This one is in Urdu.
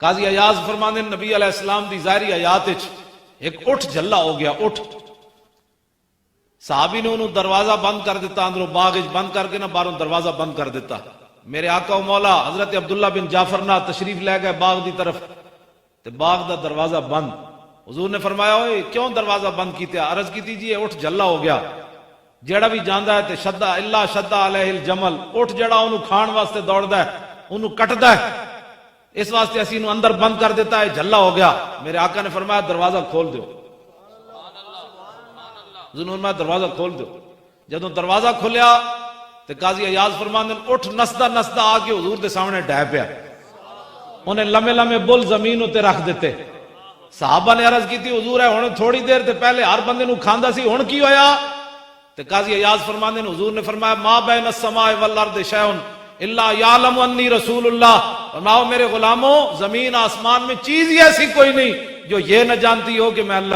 قاضی ایاز فرماندے نبی علیہ السلام دی ظاہری حیات وچ ایک اٹھ جھلا ہو گیا، اٹھ صحابی نے انہوں دروازہ بند کر دیتا، اندروں باغ بند کر کے نہ باہروں دروازہ بند کر دیتا۔ میرے آقا و مولا حضرت عبداللہ بن جعفر نہ تشریف لے گئے باغ دی طرف، تے باغ دا دروازہ بند۔ حضور نے فرمایا اوئے کیوں دروازہ بند کیتے؟ عرض کی تھی اٹھ جھلا ہو گیا، جیڑا بھی جاندا ہے تے شدہ اللہ شدہ علیہ الجمل، اٹھ جڑا انہوں کھان واسطے دوڑدا ہے انہوں کٹدا ہے، اس واسطے اسی انہوں اندر بند کر دیتا ہے، جھلا ہو گیا۔ میرے آقا نے فرمایا دروازہ کھول دیو، حضور نے دروازہ کھول دیو۔ جدوں دروازہ کھولیا تے قاضی ایاز فرماندے اٹھ نسدا نسدا آ کے حضور دے سامنے ڈہ پیا، انہیں لمے لمے بل زمین اتے رکھ دیتے۔ صحابہ نے عرض کی تھی حضور ہے ہن تھوڑی دیر تے پہلے ہر بندے نو کھاندا سی، ہن کی ہویا؟ تے قاضی ایاز فرماندے حضور نے فرمایا ما بین السماء والارض شیء الا یعلم انی رسول اللہ، فرماؤ میرے غلاموں زمین آسمان میں چیز ہی ایسی کوئی نہیں جو یہ نہ جانتی ہو کہ میں اللہ